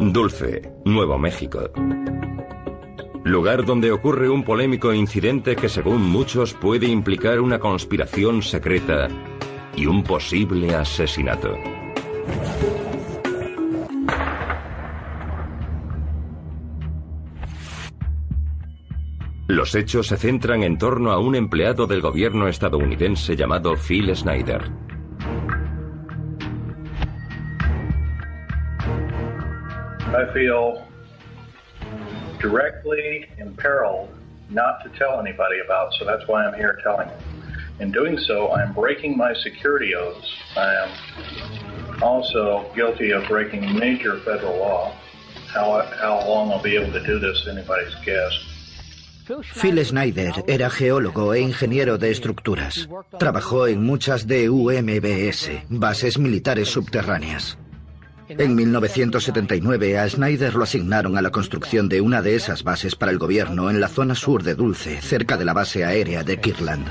Dulce, Nuevo México. Lugar donde ocurre un polémico incidente que según muchos puede implicar una conspiración secreta y un posible asesinato. Los hechos se centran en torno a un empleado del gobierno estadounidense llamado Phil Schneider. I feel directly imperiled not to tell anybody about, so that's why I'm here telling you. In doing so, I'm breaking my security oaths. I am also guilty of breaking major federal law. How long I'll be able to do this is anybody's guess. Phil Schneider era geólogo e ingeniero de estructuras. Trabajó en muchas DUMBS, bases militares subterráneas. En 1979 a Schneider lo asignaron a la construcción de una de esas bases para el gobierno en la zona sur de Dulce, cerca de la base aérea de Kirtland.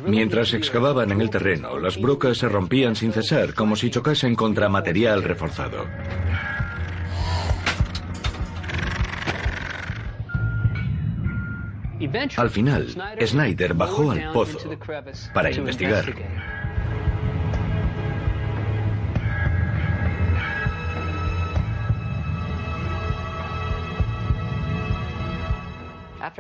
Mientras excavaban en el terreno, las brocas se rompían sin cesar, como si chocasen contra material reforzado. Al final, Schneider bajó al pozo para investigar.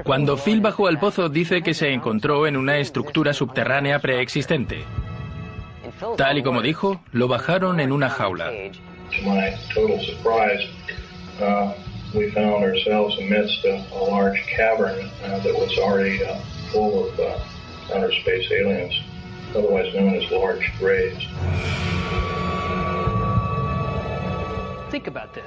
Cuando Phil bajó al pozo, dice que se encontró en una estructura subterránea preexistente. Tal y como dijo, lo bajaron en una jaula. We found ourselves amidst a large cavern that was already full of outer space aliens, otherwise known as large graves.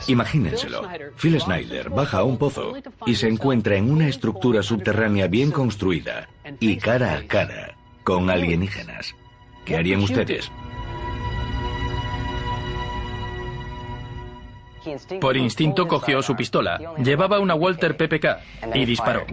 Imagínenselo. Phil Schneider baja a un pozo y se encuentra en una estructura subterránea bien construida y cara a cara con alienígenas. ¿Qué harían ustedes? Por instinto cogió su pistola. Llevaba una Walter PPK y disparó.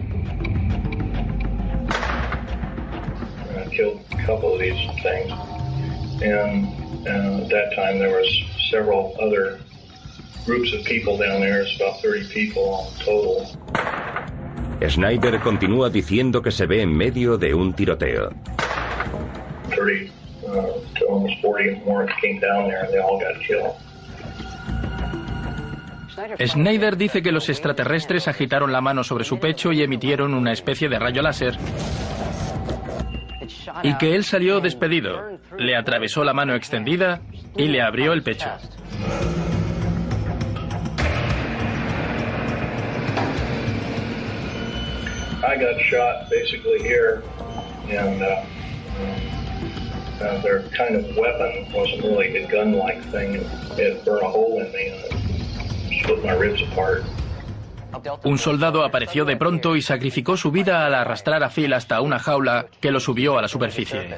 Schneider continúa diciendo que se ve en medio de un tiroteo. 30 to almost 40 more came down there and they all got killed. Schneider dice que los extraterrestres agitaron la mano sobre su pecho y emitieron una especie de rayo láser, y que él salió despedido, le atravesó la mano extendida y le abrió el pecho. I got shot basically here, and their kind of weapon wasn't really a gun-like thing. It burned a hole in me and it split my ribs apart. Un soldado apareció de pronto y sacrificó su vida al arrastrar a Phil hasta una jaula que lo subió a la superficie.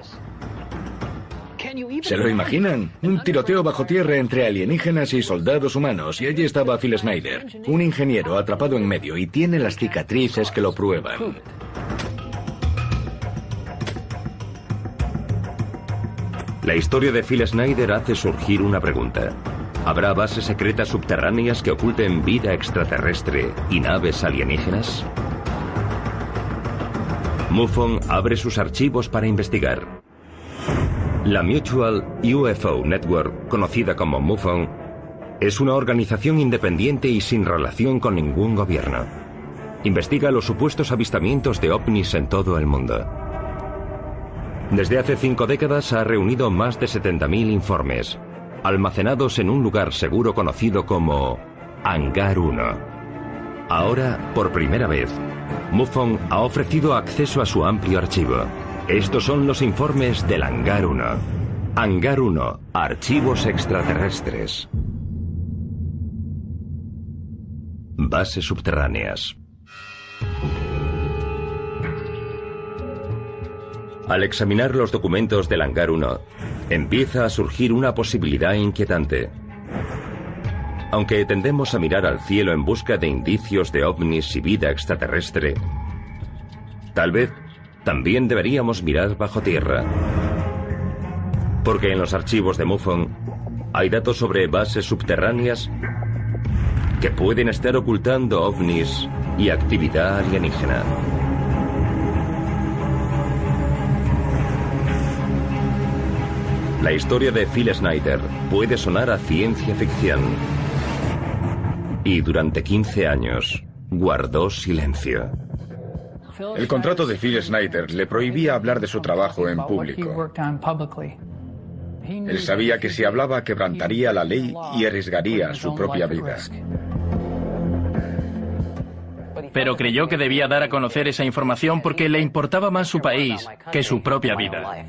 ¿Se lo imaginan? Un tiroteo bajo tierra entre alienígenas y soldados humanos, y allí estaba Phil Schneider, un ingeniero atrapado en medio, y tiene las cicatrices que lo prueban. La historia de Phil Schneider hace surgir una pregunta. ¿Habrá bases secretas subterráneas que oculten vida extraterrestre y naves alienígenas? MUFON abre sus archivos para investigar. La Mutual UFO Network, conocida como MUFON, es una organización independiente y sin relación con ningún gobierno. Investiga los supuestos avistamientos de ovnis en todo el mundo. Desde hace 5 décadas ha reunido más de 70.000 informes, almacenados en un lugar seguro conocido como Hangar 1. Ahora, por primera vez, MUFON ha ofrecido acceso a su amplio archivo. Estos son los informes del Hangar 1. Hangar 1, archivos extraterrestres. Bases subterráneas. Al examinar los documentos del Hangar 1, empieza a surgir una posibilidad inquietante. Aunque tendemos a mirar al cielo en busca de indicios de ovnis y vida extraterrestre, tal vez también deberíamos mirar bajo tierra. Porque en los archivos de MUFON hay datos sobre bases subterráneas que pueden estar ocultando ovnis y actividad alienígena. La historia de Phil Schneider puede sonar a ciencia ficción. Y durante 15 años guardó silencio. El contrato de Phil Schneider le prohibía hablar de su trabajo en público. Él sabía que si hablaba quebrantaría la ley y arriesgaría su propia vida. Pero creyó que debía dar a conocer esa información porque le importaba más su país que su propia vida.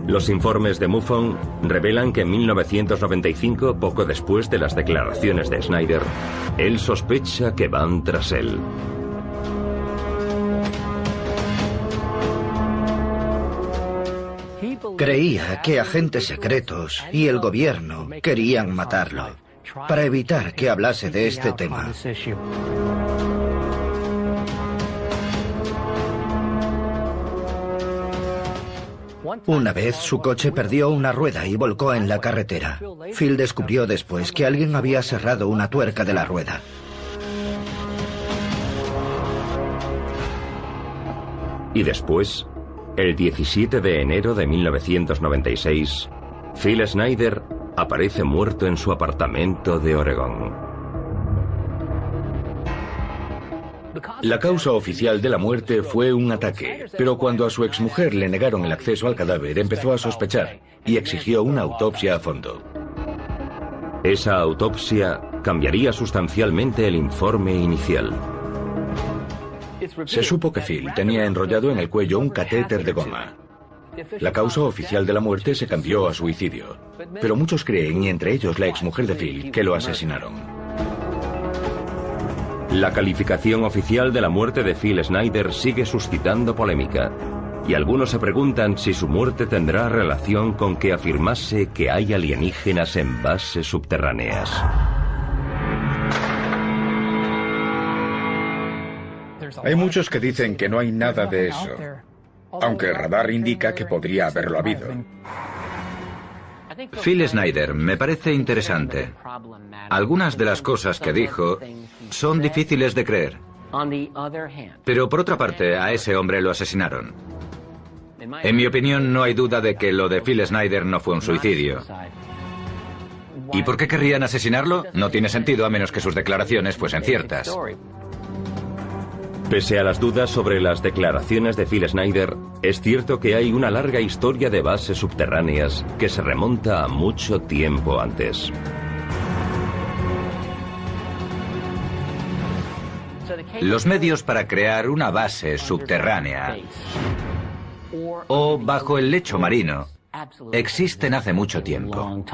Los informes de MUFON revelan que en 1995, poco después de las declaraciones de Schneider, él sospecha que van tras él. Creía que agentes secretos y el gobierno querían matarlo para evitar que hablase de este tema. Una vez su coche perdió una rueda y volcó en la carretera. Phil descubrió después que alguien había cerrado una tuerca de la rueda. Y después, el 17 de enero de 1996, Phil Schneider aparece muerto en su apartamento de Oregón. La causa oficial de la muerte fue un ataque, pero cuando a su exmujer le negaron el acceso al cadáver, empezó a sospechar y exigió una autopsia a fondo. Esa autopsia cambiaría sustancialmente el informe inicial. Se supo que Phil tenía enrollado en el cuello un catéter de goma. La causa oficial de la muerte se cambió a suicidio, pero muchos creen, y entre ellos la exmujer de Phil, que lo asesinaron. La calificación oficial de la muerte de Phil Schneider sigue suscitando polémica, y algunos se preguntan si su muerte tendrá relación con que afirmase que hay alienígenas en bases subterráneas. Hay muchos que dicen que no hay nada de eso, aunque el radar indica que podría haberlo habido. Phil Schneider me parece interesante. Algunas de las cosas que dijo son difíciles de creer. Pero por otra parte, a ese hombre lo asesinaron. En mi opinión, no hay duda de que lo de Phil Schneider no fue un suicidio. ¿Y por qué querrían asesinarlo? No tiene sentido a menos que sus declaraciones fuesen ciertas. Pese a las dudas sobre las declaraciones de Phil Schneider, es cierto que hay una larga historia de bases subterráneas que se remonta a mucho tiempo antes. Los medios para crear una base subterránea o bajo el lecho marino existen hace mucho tiempo.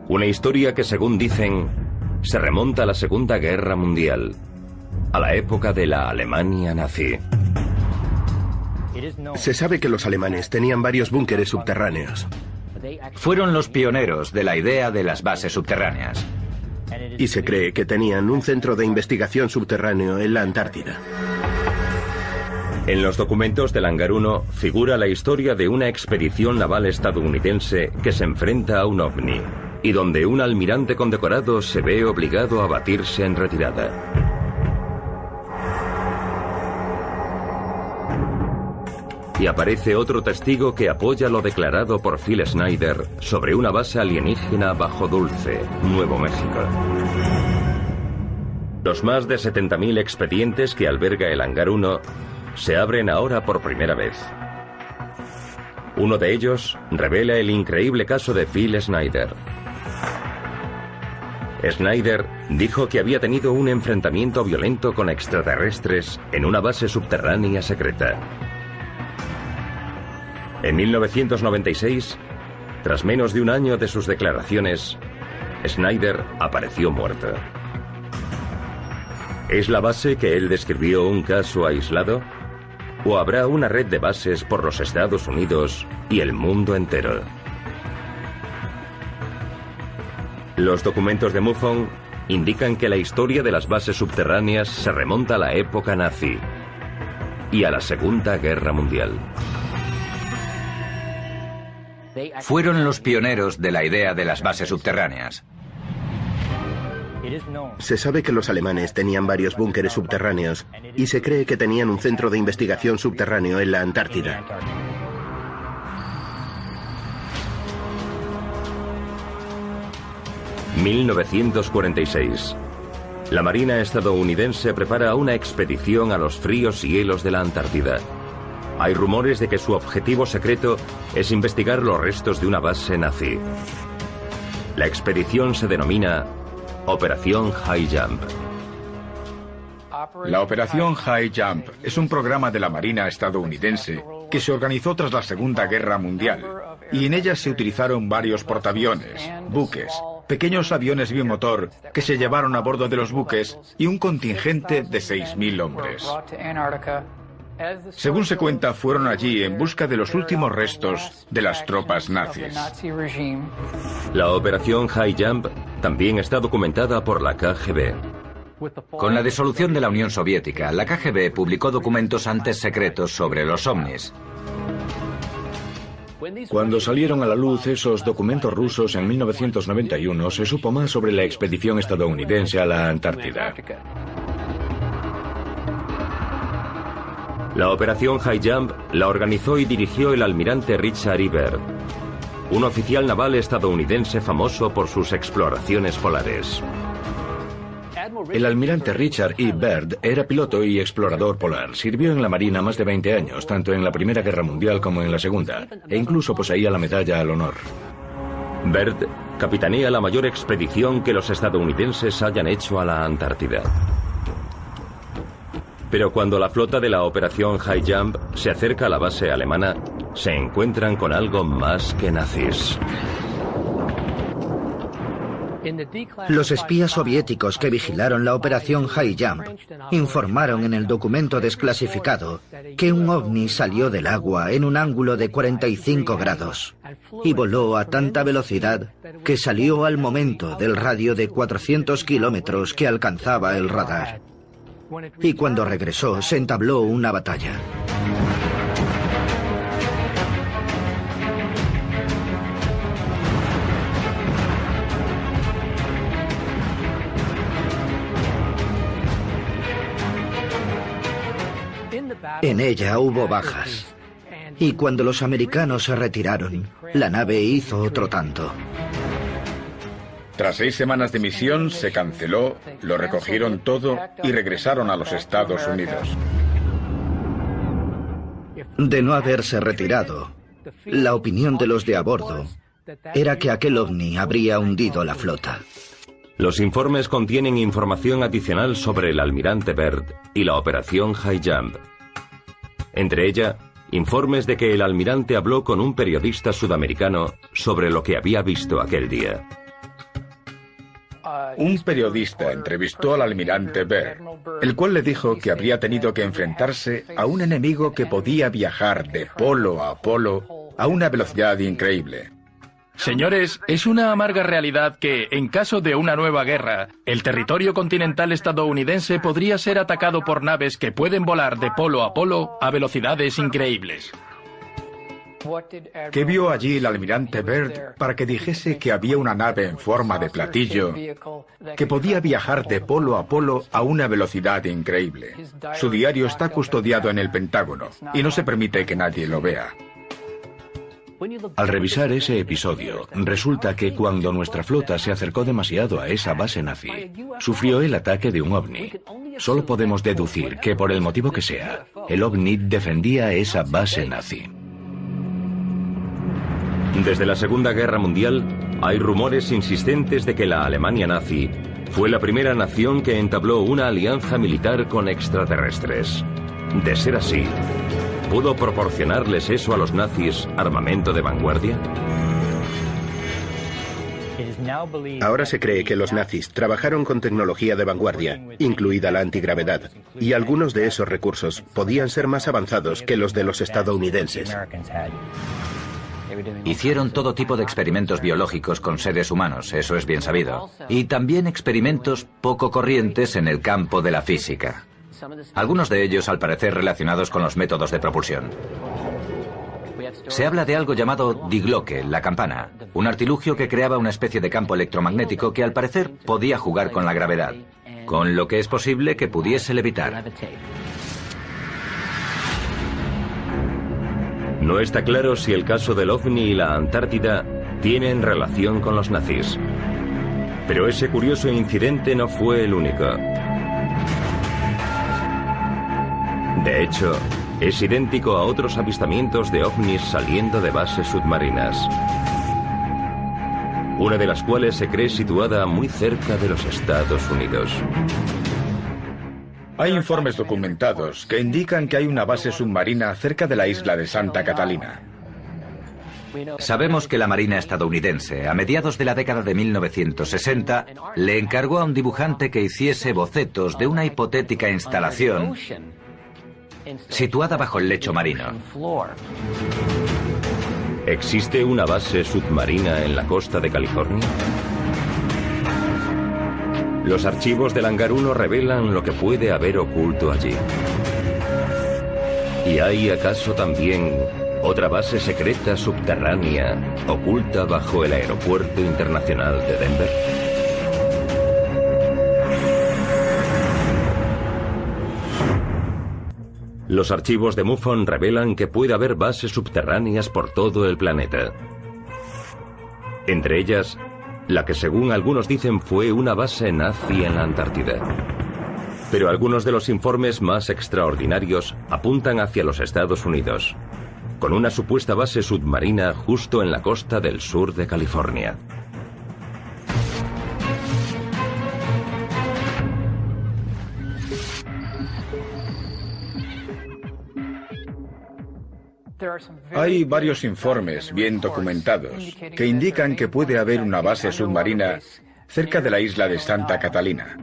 Una historia que, según dicen, se remonta a la Segunda Guerra Mundial, a la época de la Alemania nazi. Se sabe que los alemanes tenían varios búnkeres subterráneos. Fueron los pioneros de la idea de las bases subterráneas. Y se cree que tenían un centro de investigación subterráneo en la Antártida. En los documentos del Hangar 1 figura la historia de una expedición naval estadounidense que se enfrenta a un ovni, y donde un almirante condecorado se ve obligado a batirse en retirada. Y aparece otro testigo que apoya lo declarado por Phil Schneider sobre una base alienígena bajo Dulce, Nuevo México. Los más de 70.000 expedientes que alberga el Hangar 1 se abren ahora por primera vez. Uno de ellos revela el increíble caso de Phil Schneider. Schneider dijo que había tenido un enfrentamiento violento con extraterrestres en una base subterránea secreta. En 1996, tras menos de un año de sus declaraciones, Schneider apareció muerto. ¿Es la base que él describió un caso aislado? ¿O habrá una red de bases por los Estados Unidos y el mundo entero? Los documentos de MUFON indican que la historia de las bases subterráneas se remonta a la época nazi. y a la Segunda Guerra Mundial. Fueron los pioneros de la idea de las bases subterráneas. Se sabe que los alemanes tenían varios búnkeres subterráneos y se cree que tenían un centro de investigación subterráneo en la Antártida. ...1946... La Marina estadounidense prepara una expedición a los fríos hielos de la Antártida. Hay rumores de que su objetivo secreto es investigar los restos de una base nazi. La expedición se denomina Operación High Jump. La Operación High Jump es un programa de la Marina estadounidense que se organizó tras la Segunda Guerra Mundial, y en ella se utilizaron varios portaaviones, buques, pequeños aviones bimotor que se llevaron a bordo de los buques y un contingente de 6.000 hombres. Según se cuenta, fueron allí en busca de los últimos restos de las tropas nazis. La Operación High Jump también está documentada por la KGB. Con la disolución de la Unión Soviética, la KGB publicó documentos antes secretos sobre los ovnis. Cuando salieron a la luz esos documentos rusos en 1991, se supo más sobre la expedición estadounidense a la Antártida. La Operación High Jump la organizó y dirigió el almirante Richard E. Byrd, un oficial naval estadounidense famoso por sus exploraciones polares. El almirante Richard E. Byrd era piloto y explorador polar. Sirvió en la Marina más de 20 años, tanto en la Primera Guerra Mundial como en la Segunda, e incluso poseía la Medalla al Honor. Byrd capitanea la mayor expedición que los estadounidenses hayan hecho a la Antártida. Pero cuando la flota de la Operación High Jump se acerca a la base alemana, se encuentran con algo más que nazis. Los espías soviéticos que vigilaron la Operación High Jump informaron en el documento desclasificado que un ovni salió del agua en un ángulo de 45 grados y voló a tanta velocidad que salió al momento del radio de 400 kilómetros que alcanzaba el radar. Y cuando regresó, se entabló una batalla. En ella hubo bajas. Y cuando los americanos se retiraron, la nave hizo otro tanto. Tras 6 semanas de misión, se canceló, lo recogieron todo y regresaron a los Estados Unidos. De no haberse retirado, la opinión de los de a bordo era que aquel ovni habría hundido la flota. Los informes contienen información adicional sobre el almirante Byrd y la Operación High Jump. Entre ella, informes de que el almirante habló con un periodista sudamericano sobre lo que había visto aquel día. Un periodista entrevistó al almirante Byrd, el cual le dijo que habría tenido que enfrentarse a un enemigo que podía viajar de polo a polo a una velocidad increíble. Señores, es una amarga realidad que, en caso de una nueva guerra, el territorio continental estadounidense podría ser atacado por naves que pueden volar de polo a polo a velocidades increíbles. ¿Qué vio allí el almirante Byrd para que dijese que había una nave en forma de platillo que podía viajar de polo a polo a una velocidad increíble? Su diario está custodiado en el Pentágono y no se permite que nadie lo vea. Al revisar ese episodio, resulta que cuando nuestra flota se acercó demasiado a esa base nazi, sufrió el ataque de un ovni. Solo podemos deducir que, por el motivo que sea, el ovni defendía esa base nazi. Desde la Segunda Guerra Mundial, hay rumores insistentes de que la Alemania nazi fue la primera nación que entabló una alianza militar con extraterrestres. De ser así, ¿pudo proporcionarles eso a los nazis armamento de vanguardia? Ahora se cree que los nazis trabajaron con tecnología de vanguardia, incluida la antigravedad, y algunos de esos recursos podían ser más avanzados que los de los estadounidenses. Hicieron todo tipo de experimentos biológicos con seres humanos, eso es bien sabido. Y también experimentos poco corrientes en el campo de la física. algunos de ellos al parecer relacionados con los métodos de propulsión. Se habla de algo llamado Die Glocke, la campana, un artilugio que creaba una especie de campo electromagnético que al parecer podía jugar con la gravedad, con lo que es posible que pudiese levitar. No está claro si el caso del OVNI y la Antártida tienen relación con los nazis. Pero ese curioso incidente no fue el único. De hecho, es idéntico a otros avistamientos de ovnis saliendo de bases submarinas, una de las cuales se cree situada muy cerca de los Estados Unidos. Hay informes documentados que indican que hay una base submarina cerca de la isla de Santa Catalina. Sabemos que la Marina estadounidense, a mediados de la década de 1960, le encargó a un dibujante que hiciese bocetos de una hipotética instalación situada bajo el lecho marino. ¿Existe una base submarina en la costa de California? Los archivos del Hangar 1 revelan lo que puede haber oculto allí. ¿Y hay acaso también otra base secreta subterránea oculta bajo el Aeropuerto Internacional de Denver? Los archivos de MUFON revelan que puede haber bases subterráneas por todo el planeta. Entre ellas, la que según algunos dicen fue una base nazi en la Antártida. Pero algunos de los informes más extraordinarios apuntan hacia los Estados Unidos, con una supuesta base submarina justo en la costa del sur de California. Hay varios informes bien documentados que indican que puede haber una base submarina cerca de la isla de Santa Catalina.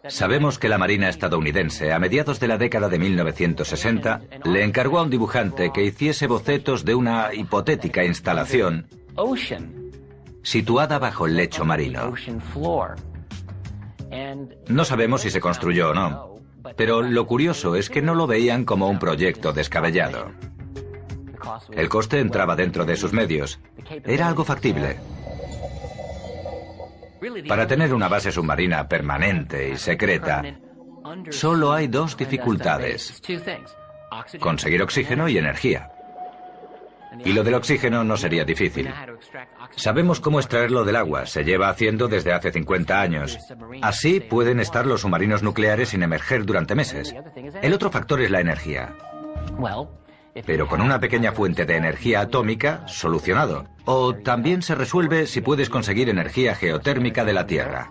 Sabemos que la Marina estadounidense, a mediados de la década de 1960, le encargó a un dibujante que hiciese bocetos de una hipotética instalación situada bajo el lecho marino. No sabemos si se construyó o no, pero lo curioso es que no lo veían como un proyecto descabellado. El coste entraba dentro de sus medios. Era algo factible. Para tener una base submarina permanente y secreta, solo hay dos dificultades: conseguir oxígeno y energía. Y lo del oxígeno no sería difícil. Sabemos cómo extraerlo del agua, se lleva haciendo desde hace 50 años. Así pueden estar los submarinos nucleares sin emerger durante meses. El otro factor es la energía. Pero con una pequeña fuente de energía atómica, solucionado. O también se resuelve si puedes conseguir energía geotérmica de la Tierra.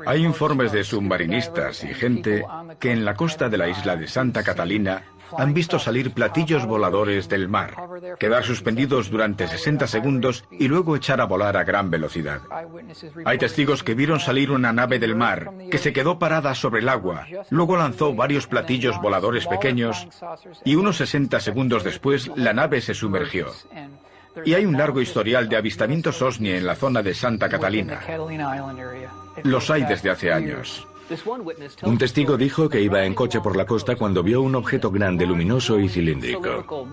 Hay informes de submarinistas y gente que en la costa de la isla de Santa Catalina han visto salir platillos voladores del mar, quedar suspendidos durante 60 segundos y luego echar a volar a gran velocidad. Hay testigos que vieron salir una nave del mar que se quedó parada sobre el agua, luego lanzó varios platillos voladores pequeños y unos 60 segundos después la nave se sumergió. Y hay un largo historial de avistamientos OVNI en la zona de Santa Catalina. Los hay desde hace años. Un testigo dijo que iba en coche por la costa cuando vio un objeto grande, luminoso y cilíndrico.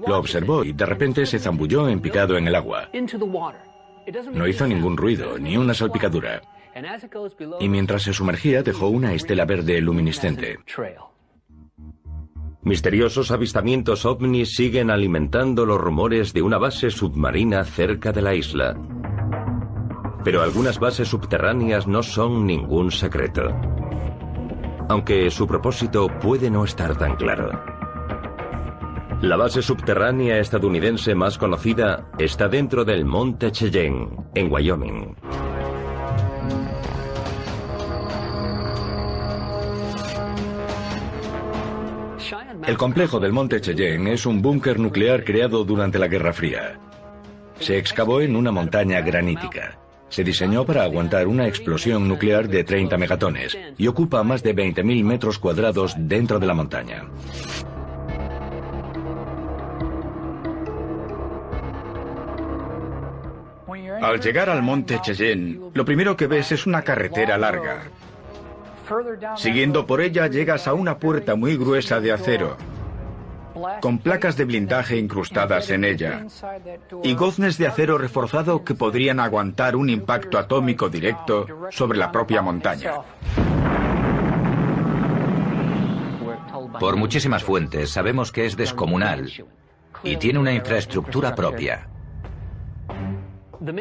Lo observó y de repente se zambulló en picado en el agua. No hizo ningún ruido, ni una salpicadura. Y mientras se sumergía dejó una estela verde luminiscente. Misteriosos avistamientos ovnis siguen alimentando los rumores de una base submarina cerca de la isla. Pero algunas bases subterráneas no son ningún secreto, aunque su propósito puede no estar tan claro. La base subterránea estadounidense más conocida está dentro del Monte Cheyenne, en Wyoming. El complejo del Monte Cheyenne es un búnker nuclear creado durante la Guerra Fría. Se excavó en una montaña granítica. Se diseñó para aguantar una explosión nuclear de 30 megatones y ocupa más de 20.000 metros cuadrados dentro de la montaña. Al llegar al monte Cheyenne, lo primero que ves es una carretera larga. Siguiendo por ella llegas a una puerta muy gruesa de acero, con placas de blindaje incrustadas en ella, y goznes de acero reforzado que podrían aguantar un impacto atómico directo sobre la propia montaña. Por muchísimas fuentes sabemos que es descomunal y tiene una infraestructura propia.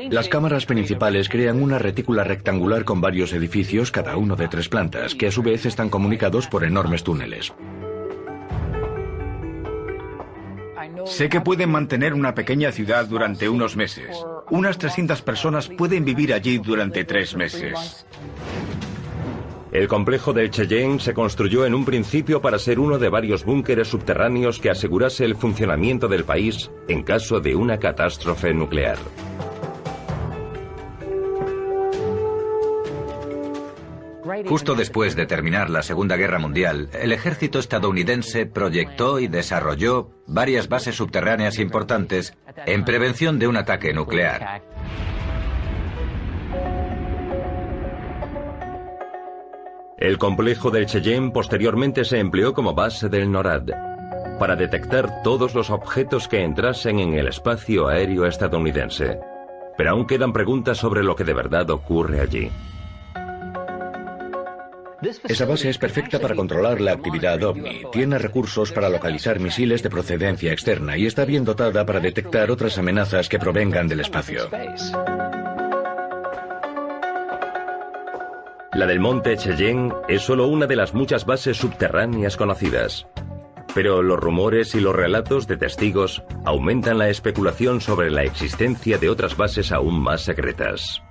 Las cámaras principales crean una retícula rectangular con varios edificios, cada uno de 3 plantas, que a su vez están comunicados por enormes túneles. Sé que pueden mantener una pequeña ciudad durante unos meses. Unas 300 personas pueden vivir allí durante 3 meses. El complejo del Cheyenne se construyó en un principio para ser uno de varios búnkeres subterráneos que asegurase el funcionamiento del país en caso de una catástrofe nuclear. Justo después de terminar la Segunda Guerra Mundial, el ejército estadounidense proyectó y desarrolló varias bases subterráneas importantes en prevención de un ataque nuclear. El complejo del Cheyenne posteriormente se empleó como base del NORAD, para detectar todos los objetos que entrasen en el espacio aéreo estadounidense. Pero aún quedan preguntas sobre lo que de verdad ocurre allí. Esa base es perfecta para controlar la actividad OVNI. Tiene recursos para localizar misiles de procedencia externa y está bien dotada para detectar otras amenazas que provengan del espacio. La del monte Cheyenne es solo una de las muchas bases subterráneas conocidas. Pero los rumores y los relatos de testigos aumentan la especulación sobre la existencia de otras bases aún más secretas.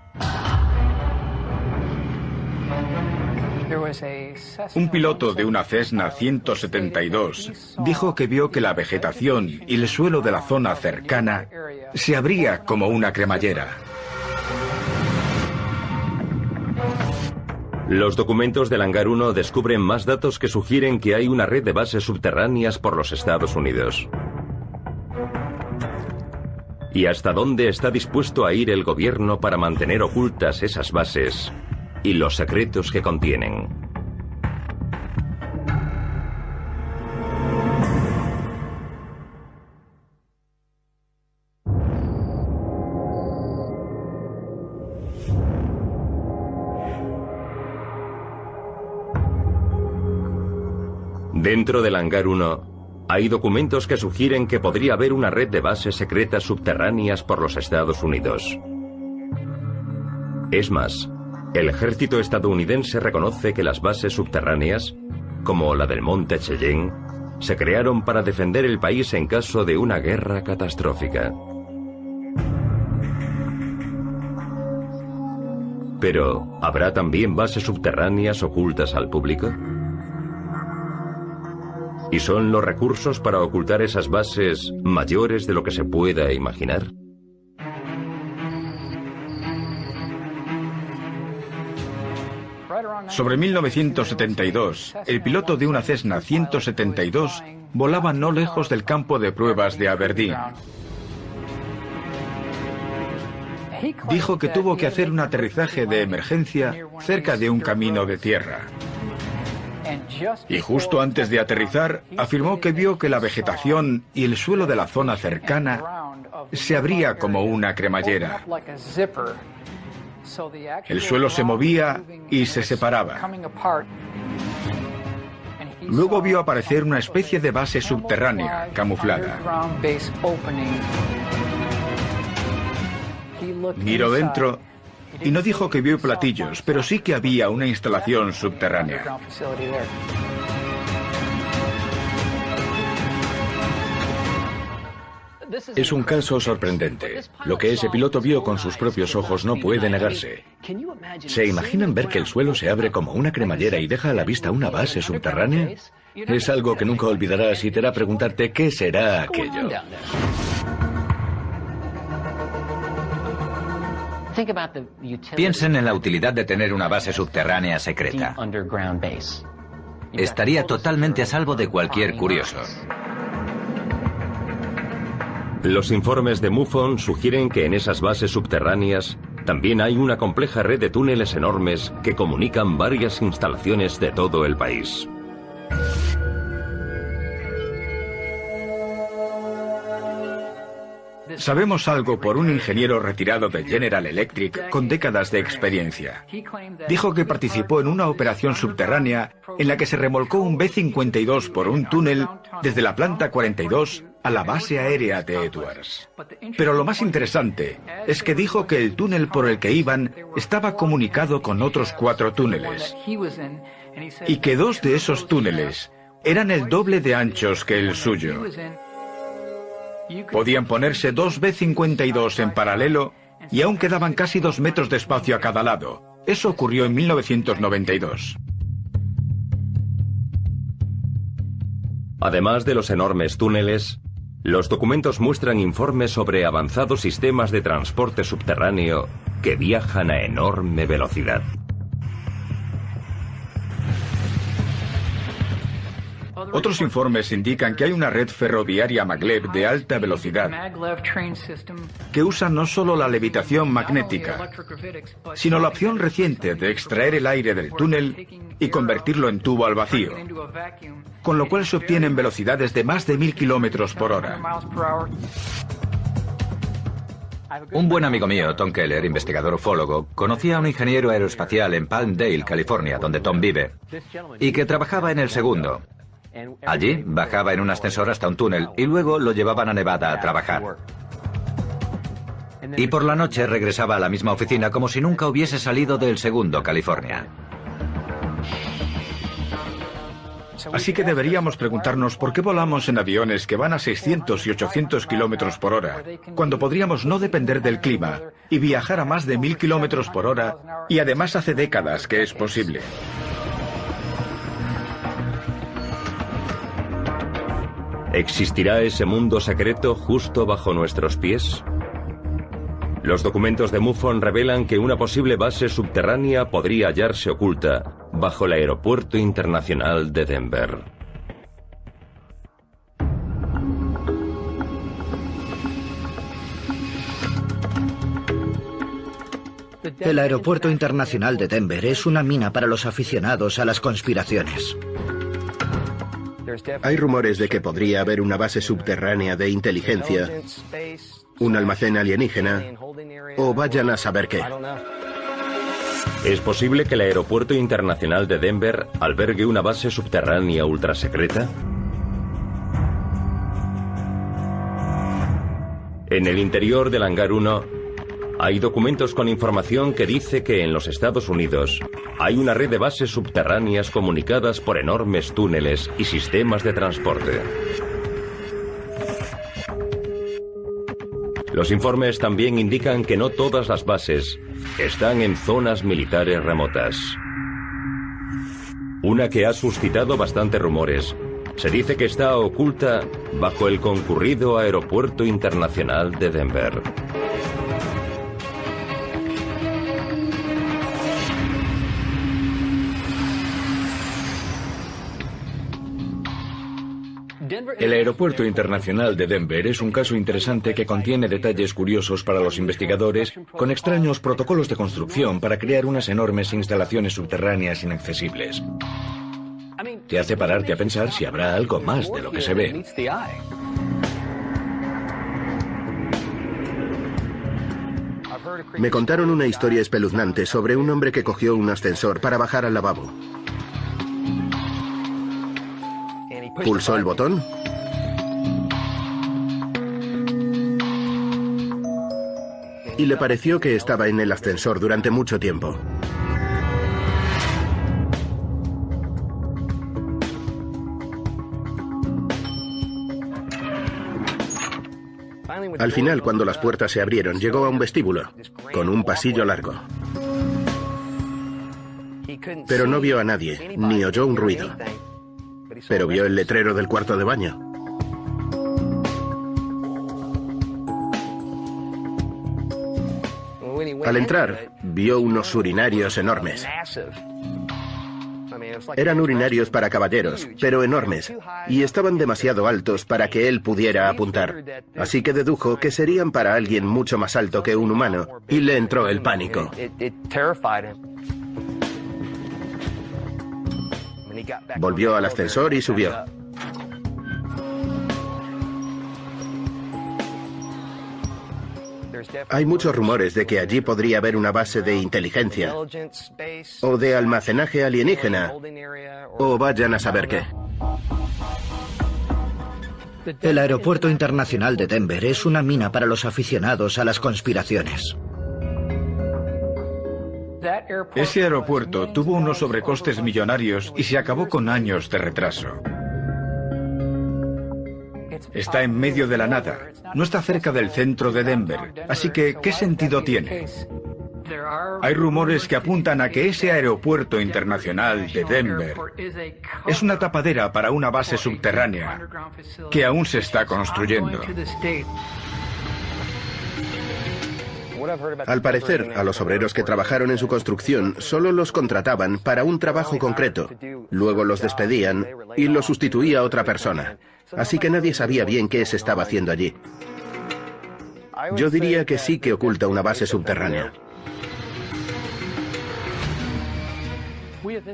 Un piloto de una Cessna 172 dijo que vio que la vegetación y el suelo de la zona cercana se abría como una cremallera. Los documentos del Hangar 1 descubren más datos que sugieren que hay una red de bases subterráneas por los Estados Unidos. ¿Y hasta dónde está dispuesto a ir el gobierno para mantener ocultas esas bases y los secretos que contienen? Dentro del Hangar 1 hay documentos que sugieren que podría haber una red de bases secretas subterráneas por los Estados Unidos. Es más, el ejército estadounidense reconoce que las bases subterráneas, como la del monte Cheyenne, se crearon para defender el país en caso de una guerra catastrófica. Pero, ¿habrá también bases subterráneas ocultas al público? ¿Y son los recursos para ocultar esas bases mayores de lo que se pueda imaginar? Sobre 1972, el piloto de una Cessna 172 volaba no lejos del campo de pruebas de Aberdeen. Dijo que tuvo que hacer un aterrizaje de emergencia cerca de un camino de tierra. Y justo antes de aterrizar, afirmó que vio que la vegetación y el suelo de la zona cercana se abría como una cremallera. El suelo se movía y se separaba. Luego vio aparecer una especie de base subterránea, camuflada. Miró dentro y no dijo que vio platillos, pero sí que había una instalación subterránea. Es un caso sorprendente. Lo que ese piloto vio con sus propios ojos no puede negarse. ¿Se imaginan ver que el suelo se abre como una cremallera y deja a la vista una base subterránea? Es algo que nunca olvidarás y te hará preguntarte qué será aquello. Piensen en la utilidad de tener una base subterránea secreta. Estaría totalmente a salvo de cualquier curioso. Los informes de MUFON sugieren que en esas bases subterráneas también hay una compleja red de túneles enormes que comunican varias instalaciones de todo el país. Sabemos algo por un ingeniero retirado de General Electric con décadas de experiencia. Dijo que participó en una operación subterránea en la que se remolcó un B-52 por un túnel desde la planta 42 a la base aérea de Edwards. Pero lo más interesante es que dijo que el túnel por el que iban estaba comunicado con otros 4 túneles y que 2 de esos túneles eran el doble de anchos que el suyo. Podían ponerse 2 B-52 en paralelo y aún quedaban casi 2 metros de espacio a cada lado. Eso ocurrió en 1992. Además de los enormes túneles, los documentos muestran informes sobre avanzados sistemas de transporte subterráneo que viajan a enorme velocidad. Otros informes indican que hay una red ferroviaria maglev de alta velocidad que usa no solo la levitación magnética, sino la opción reciente de extraer el aire del túnel y convertirlo en tubo al vacío, con lo cual se obtienen velocidades de más de 1000 kilómetros por hora. Un buen amigo mío, Tom Keller, investigador ufólogo, conocía a un ingeniero aeroespacial en Palmdale, California, donde Tom vive, y que trabajaba en el segundo. Allí bajaba en un ascensor hasta un túnel y luego lo llevaban a Nevada a trabajar. Y por la noche regresaba a la misma oficina como si nunca hubiese salido del segundo, California. Así que deberíamos preguntarnos por qué volamos en aviones que van a 600 y 800 kilómetros por hora, cuando podríamos no depender del clima y viajar a más de 1000 kilómetros por hora, y además hace décadas que es posible. ¿Existirá ese mundo secreto justo bajo nuestros pies? Los documentos de MUFON revelan que una posible base subterránea podría hallarse oculta bajo el Aeropuerto Internacional de Denver. El Aeropuerto Internacional de Denver es una mina para los aficionados a las conspiraciones. Hay rumores de que podría haber una base subterránea de inteligencia, un almacén alienígena, o vayan a saber qué. ¿Es posible que el Aeropuerto Internacional de Denver albergue una base subterránea ultrasecreta? En el interior del Hangar 1 hay documentos con información que dice que en los Estados Unidos hay una red de bases subterráneas comunicadas por enormes túneles y sistemas de transporte. Los informes también indican que no todas las bases están en zonas militares remotas. Una que ha suscitado bastantes rumores se dice que está oculta bajo el concurrido Aeropuerto Internacional de Denver. El Aeropuerto Internacional de Denver es un caso interesante que contiene detalles curiosos para los investigadores, con extraños protocolos de construcción para crear unas enormes instalaciones subterráneas inaccesibles. Te hace pararte a pensar si habrá algo más de lo que se ve. Me contaron una historia espeluznante sobre un hombre que cogió un ascensor para bajar al lavabo. Pulsó el botón y le pareció que estaba en el ascensor durante mucho tiempo. Al final, cuando las puertas se abrieron, llegó a un vestíbulo, con un pasillo largo. Pero no vio a nadie, ni oyó un ruido. Pero vio el letrero del cuarto de baño. Al entrar, vio unos urinarios enormes. Eran urinarios para caballeros, pero enormes, y estaban demasiado altos para que él pudiera apuntar. Así que dedujo que serían para alguien mucho más alto que un humano, y le entró el pánico. Volvió al ascensor y subió. Hay muchos rumores de que allí podría haber una base de inteligencia, o de almacenaje alienígena, o vayan a saber qué. El Aeropuerto Internacional de Denver es una mina para los aficionados a las conspiraciones. Ese aeropuerto tuvo unos sobrecostes millonarios y se acabó con años de retraso. Está en medio de la nada, no está cerca del centro de Denver, así que ¿qué sentido tiene? Hay rumores que apuntan a que ese aeropuerto internacional de Denver es una tapadera para una base subterránea que aún se está construyendo. Al parecer, a los obreros que trabajaron en su construcción solo los contrataban para un trabajo concreto. Luego los despedían y los sustituía otra persona. Así que nadie sabía bien qué se estaba haciendo allí. Yo diría que sí que oculta una base subterránea.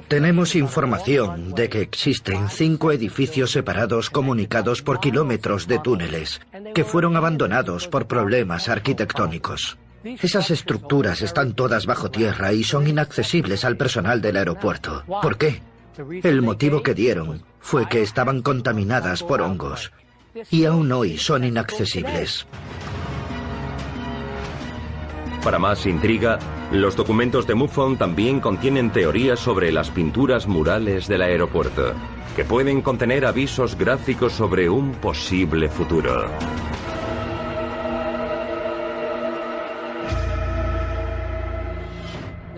Tenemos información de que existen 5 edificios separados comunicados por kilómetros de túneles, que fueron abandonados por problemas arquitectónicos. Esas estructuras están todas bajo tierra y son inaccesibles al personal del aeropuerto. ¿Por qué? El motivo que dieron fue que estaban contaminadas por hongos, y aún hoy son inaccesibles. Para más intriga, los documentos de MUFON también contienen teorías sobre las pinturas murales del aeropuerto, que pueden contener avisos gráficos sobre un posible futuro.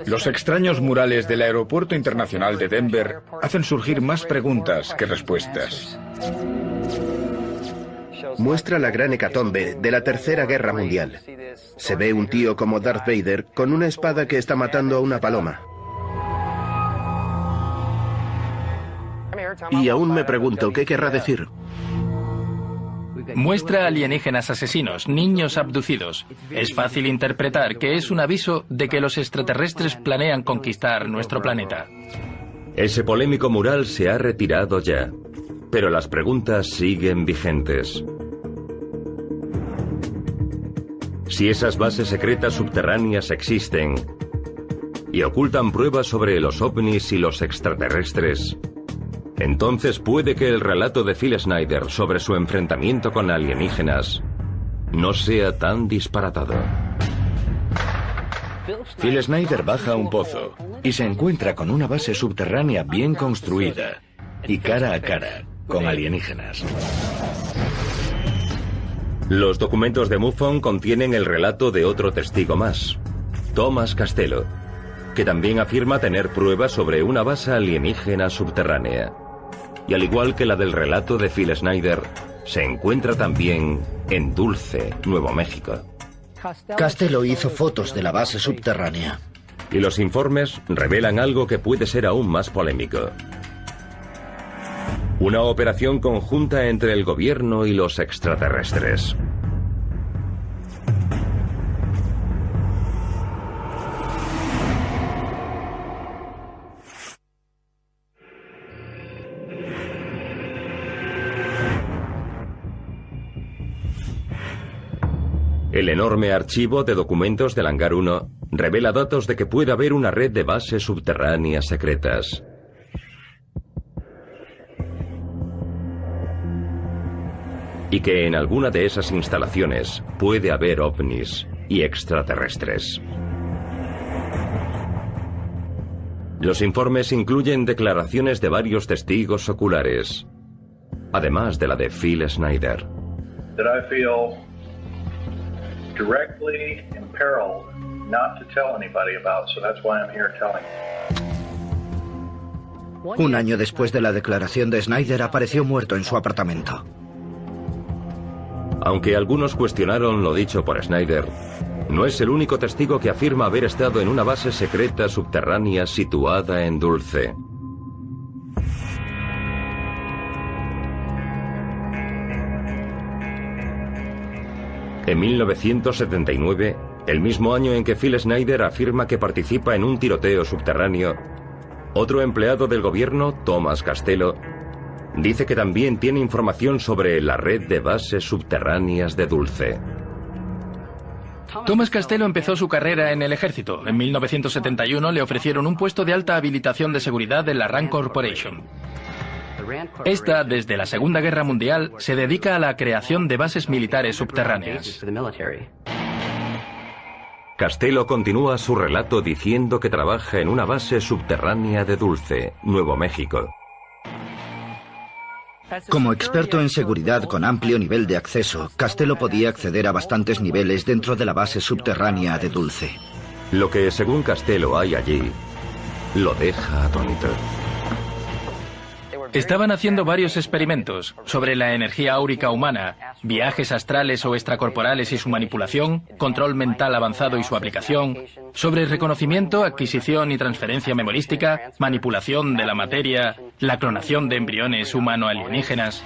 Los extraños murales del Aeropuerto Internacional de Denver hacen surgir más preguntas que respuestas. Muestra la gran hecatombe de la Tercera Guerra Mundial. Se ve un tío como Darth Vader con una espada que está matando a una paloma. Y aún me pregunto qué querrá decir. Muestra alienígenas asesinos, niños abducidos. Es fácil interpretar que es un aviso de que los extraterrestres planean conquistar nuestro planeta. Ese polémico mural se ha retirado ya, pero las preguntas siguen vigentes. Si esas bases secretas subterráneas existen y ocultan pruebas sobre los ovnis y los extraterrestres, entonces puede que el relato de Phil Schneider sobre su enfrentamiento con alienígenas no sea tan disparatado. Phil Schneider baja a un pozo y se encuentra con una base subterránea bien construida y cara a cara con alienígenas. Los documentos de MUFON contienen el relato de otro testigo más, Thomas Castello, que también afirma tener pruebas sobre una base alienígena subterránea. Y al igual que la del relato de Phil Schneider, se encuentra también en Dulce, Nuevo México. Castello hizo fotos de la base subterránea. Y los informes revelan algo que puede ser aún más polémico. Una operación conjunta entre el gobierno y los extraterrestres. El enorme archivo de documentos del Hangar 1 revela datos de que puede haber una red de bases subterráneas secretas. Y que en alguna de esas instalaciones puede haber ovnis y extraterrestres. Los informes incluyen declaraciones de varios testigos oculares, además de la de Phil Schneider. Directly imperiled not to tell anybody about, so that's why I'm here telling you. Un año después de la declaración de Schneider apareció muerto en su apartamento. Aunque algunos cuestionaron lo dicho por Schneider, no es el único testigo que afirma haber estado en una base secreta subterránea situada en Dulce. En 1979, el mismo año en que Phil Schneider afirma que participa en un tiroteo subterráneo, otro empleado del gobierno, Thomas Castello, dice que también tiene información sobre la red de bases subterráneas de Dulce. Thomas Castello empezó su carrera en el ejército. En 1971 le ofrecieron un puesto de alta habilitación de seguridad en la Rand Corporation. Esta, desde la Segunda Guerra Mundial, se dedica a la creación de bases militares subterráneas. Castello continúa su relato diciendo que trabaja en una base subterránea de Dulce, Nuevo México. Como experto en seguridad con amplio nivel de acceso, Castello podía acceder a bastantes niveles dentro de la base subterránea de Dulce. Lo que, según Castello, hay allí, lo deja atónito. Estaban haciendo varios experimentos sobre la energía áurica humana, viajes astrales o extracorporales y su manipulación, control mental avanzado y su aplicación, sobre reconocimiento, adquisición y transferencia memorística, manipulación de la materia, la clonación de embriones humano-alienígenas.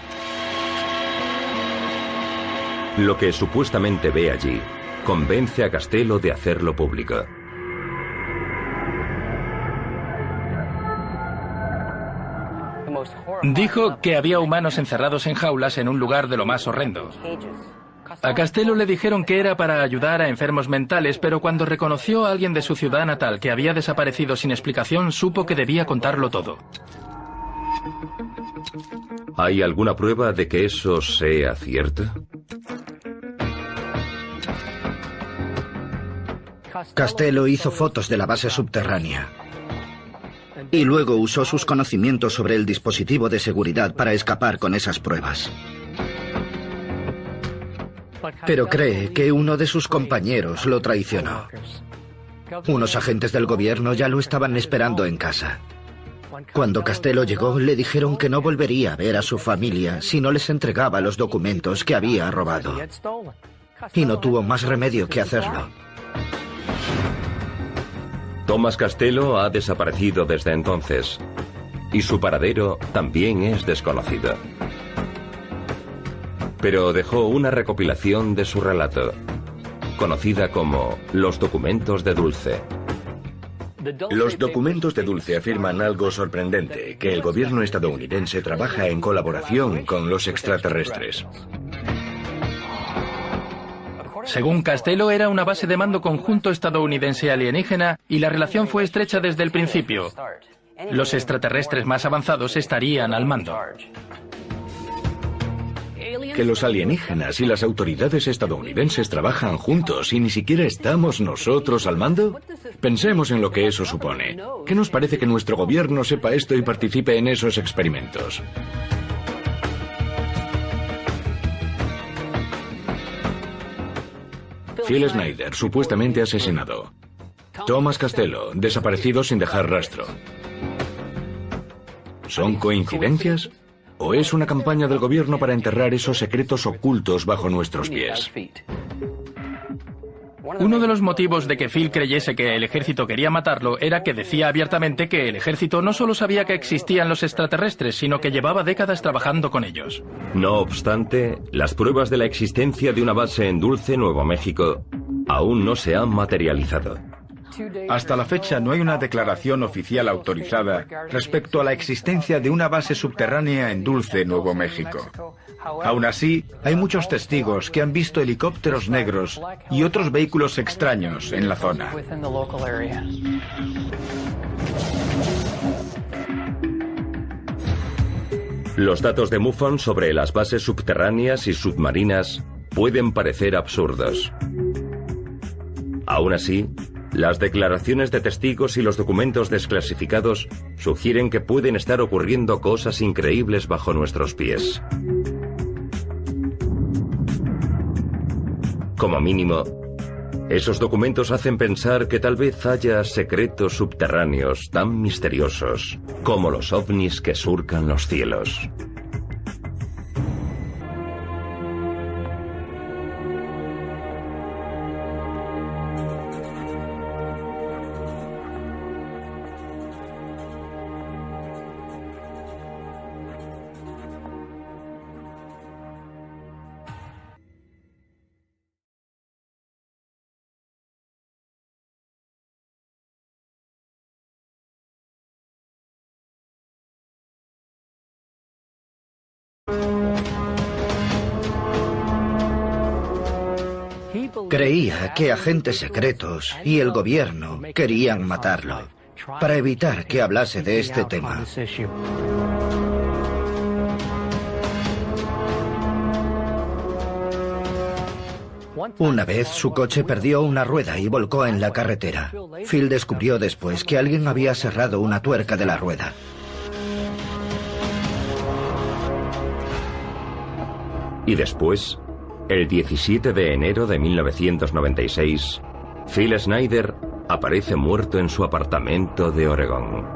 Lo que supuestamente ve allí convence a Castello de hacerlo público. Dijo que había humanos encerrados en jaulas en un lugar de lo más horrendo. A Castello le dijeron que era para ayudar a enfermos mentales, pero cuando reconoció a alguien de su ciudad natal que había desaparecido sin explicación, supo que debía contarlo todo. ¿Hay alguna prueba de que eso sea cierto? Castello hizo fotos de la base subterránea y luego usó sus conocimientos sobre el dispositivo de seguridad para escapar con esas pruebas. Pero cree que uno de sus compañeros lo traicionó. Unos agentes del gobierno ya lo estaban esperando en casa. Cuando Castello llegó, le dijeron que no volvería a ver a su familia si no les entregaba los documentos que había robado. Y no tuvo más remedio que hacerlo. Thomas Castello ha desaparecido desde entonces, y su paradero también es desconocido. Pero dejó una recopilación de su relato, conocida como Los documentos de Dulce. Los documentos de Dulce afirman algo sorprendente, que el gobierno estadounidense trabaja en colaboración con los extraterrestres. Según Castello, era una base de mando conjunto estadounidense alienígena y la relación fue estrecha desde el principio. Los extraterrestres más avanzados estarían al mando. Que los alienígenas y las autoridades estadounidenses trabajan juntos y ni siquiera estamos nosotros al mando. Pensemos en lo que eso supone. ¿Qué nos parece que nuestro gobierno sepa esto y participe en esos experimentos? Phil Schneider, supuestamente asesinado. Thomas Castello, desaparecido sin dejar rastro. ¿Son coincidencias? ¿O es una campaña del gobierno para enterrar esos secretos ocultos bajo nuestros pies? Uno de los motivos de que Phil creyese que el ejército quería matarlo era que decía abiertamente que el ejército no solo sabía que existían los extraterrestres, sino que llevaba décadas trabajando con ellos. No obstante, las pruebas de la existencia de una base en Dulce, Nuevo México, aún no se han materializado. Hasta la fecha no hay una declaración oficial autorizada respecto a la existencia de una base subterránea en Dulce, Nuevo México. Aún así, hay muchos testigos que han visto helicópteros negros y otros vehículos extraños en la zona. Los datos de MUFON sobre las bases subterráneas y submarinas pueden parecer absurdos. Aún así, las declaraciones de testigos y los documentos desclasificados sugieren que pueden estar ocurriendo cosas increíbles bajo nuestros pies. Como mínimo, esos documentos hacen pensar que tal vez haya secretos subterráneos tan misteriosos como los ovnis que surcan los cielos. Creía que agentes secretos y el gobierno querían matarlo para evitar que hablase de este tema. Una vez su coche perdió una rueda y volcó en la carretera. Phil descubrió después que alguien había cerrado una tuerca de la rueda. Y después, el 17 de enero de 1996, Phil Schneider aparece muerto en su apartamento de Oregón.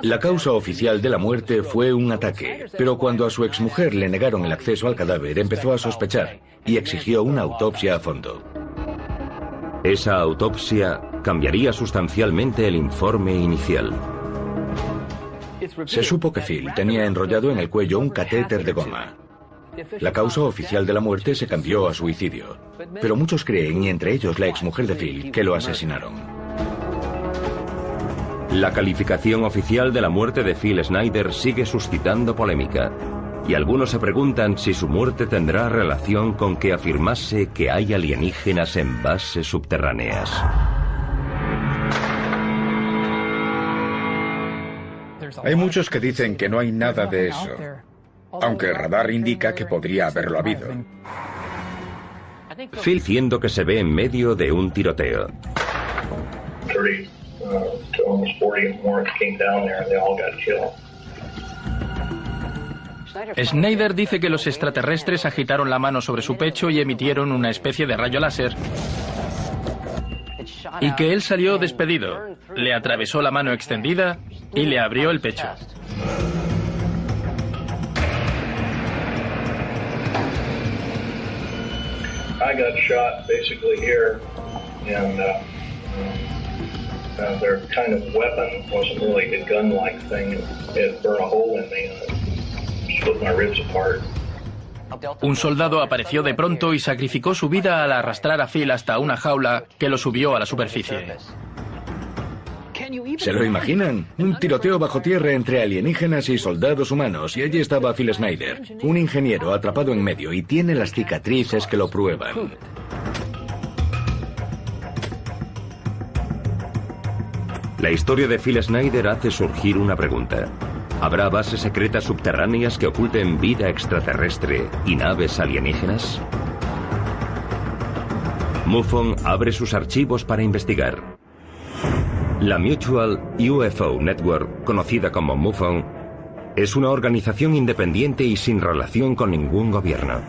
La causa oficial de la muerte fue un ataque, pero cuando a su exmujer le negaron el acceso al cadáver, empezó a sospechar y exigió una autopsia a fondo. Esa autopsia cambiaría sustancialmente el informe inicial. Se supo que Phil tenía enrollado en el cuello un catéter de goma. La causa oficial de la muerte se cambió a suicidio, pero muchos creen, y entre ellos la exmujer de Phil, que lo asesinaron. La calificación oficial de la muerte de Phil Schneider sigue suscitando polémica, y algunos se preguntan si su muerte tendrá relación con que afirmase que hay alienígenas en bases subterráneas. Hay muchos que dicen que no hay nada de eso, aunque el radar indica que podría haberlo habido. Phil diciendo que se ve en medio de un tiroteo. Schneider dice que los extraterrestres agitaron la mano sobre su pecho y emitieron una especie de rayo láser, y que él salió despedido, le atravesó la mano extendida y le abrió el pecho. I got shot basically here, and their kind of weapon wasn't really a gun-like thing. It burned a hole in me and split my ribs apart. Un soldado apareció de pronto y sacrificó su vida al arrastrar a Phil hasta una jaula que lo subió a la superficie. ¿Se lo imaginan? Un tiroteo bajo tierra entre alienígenas y soldados humanos, y allí estaba Phil Schneider, un ingeniero atrapado en medio, y tiene las cicatrices que lo prueban. La historia de Phil Schneider hace surgir una pregunta. ¿Habrá bases secretas subterráneas que oculten vida extraterrestre y naves alienígenas? MUFON abre sus archivos para investigar. La Mutual UFO Network, conocida como MUFON, es una organización independiente y sin relación con ningún gobierno.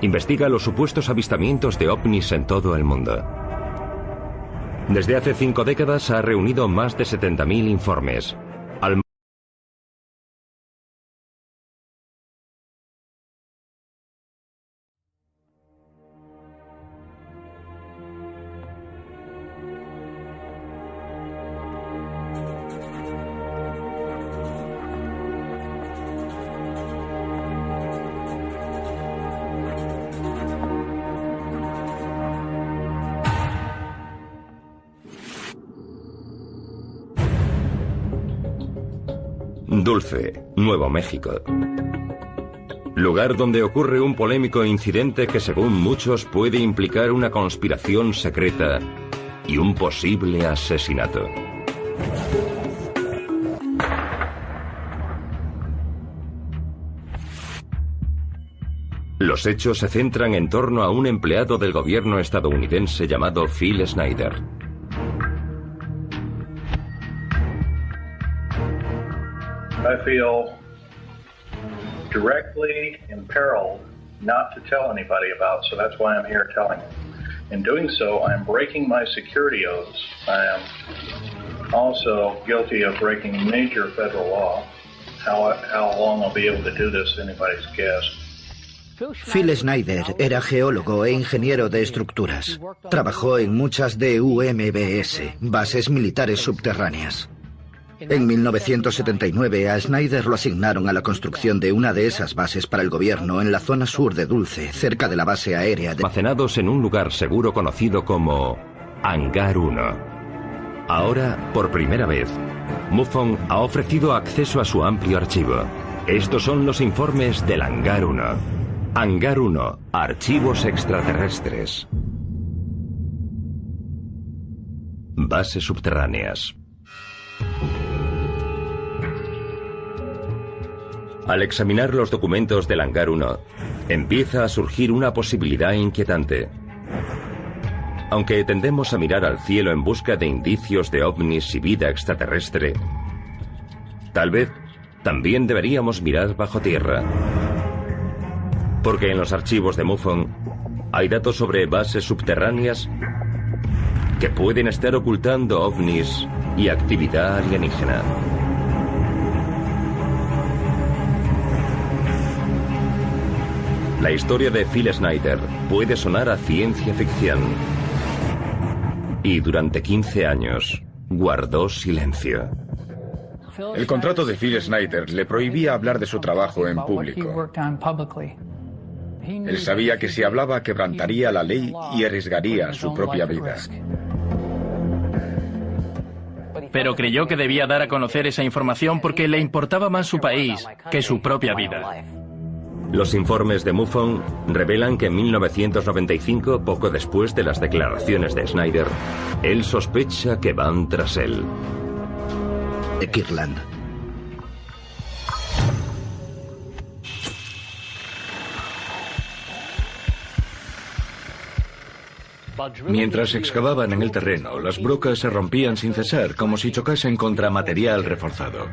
Investiga los supuestos avistamientos de ovnis en todo el mundo. Desde hace 5 décadas ha reunido más de 70.000 informes. Dulce, Nuevo México. Lugar donde ocurre un polémico incidente que según muchos puede implicar una conspiración secreta y un posible asesinato. Los hechos se centran en torno a un empleado del gobierno estadounidense llamado Phil Schneider. I feel directly imperiled not to tell anybody about, so that's why I'm here telling you. In doing so, I'm breaking my security oaths. I am also guilty of breaking major federal law. How long I'll be able to do this is anybody's guess. Phil Schneider era geólogo e ingeniero de estructuras. Trabajó en muchas DUMBS, bases militares subterráneas. En 1979 a Schneider lo asignaron a la construcción de una de esas bases para el gobierno en la zona sur de Dulce, cerca de la base aérea de... Almacenados en un lugar seguro conocido como Hangar 1. Ahora, por primera vez, MUFON ha ofrecido acceso a su amplio archivo. Estos son los informes del Hangar 1. Hangar 1. Archivos extraterrestres. Bases subterráneas. Al examinar los documentos del Hangar 1, empieza a surgir una posibilidad inquietante. Aunque tendemos a mirar al cielo en busca de indicios de ovnis y vida extraterrestre, tal vez también deberíamos mirar bajo tierra. Porque en los archivos de MUFON hay datos sobre bases subterráneas que pueden estar ocultando ovnis y actividad alienígena. La historia de Phil Schneider puede sonar a ciencia ficción. Y durante 15 años guardó silencio. El contrato de Phil Schneider le prohibía hablar de su trabajo en público. Él sabía que si hablaba quebrantaría la ley y arriesgaría su propia vida. Pero creyó que debía dar a conocer esa información porque le importaba más su país que su propia vida. Los informes de MUFON revelan que en 1995, poco después de las declaraciones de Schneider, él sospecha que van tras él. De Kirtland. Mientras excavaban en el terreno, las brocas se rompían sin cesar, como si chocasen contra material reforzado.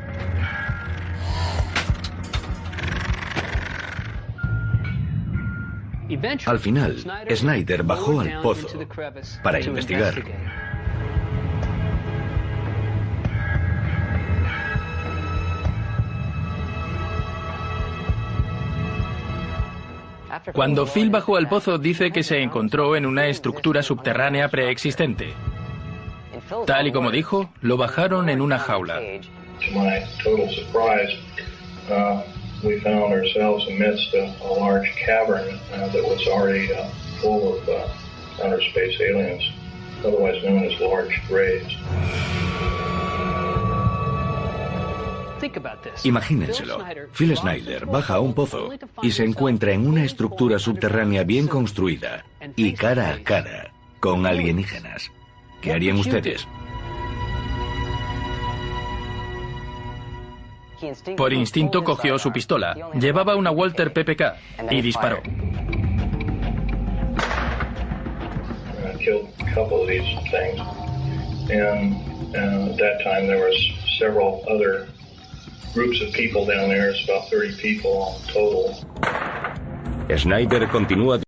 Al final, Schneider bajó al pozo para investigar. Cuando Phil bajó al pozo, dice que se encontró en una estructura subterránea preexistente. Tal y como dijo, lo bajaron en una jaula. We found ourselves amidst a large cavern that was already full of outer space aliens, otherwise known as large graves. Imagínenselo. Phil Schneider baja a un pozo y se encuentra en una estructura subterránea bien construida y cara a cara con alienígenas. ¿Qué harían ustedes? Por instinto cogió su pistola. Llevaba una Walter PPK y disparó. Killed a couple of these things, and at that time there was several other groups of people down there. It's about 30 people total. Schneider continúa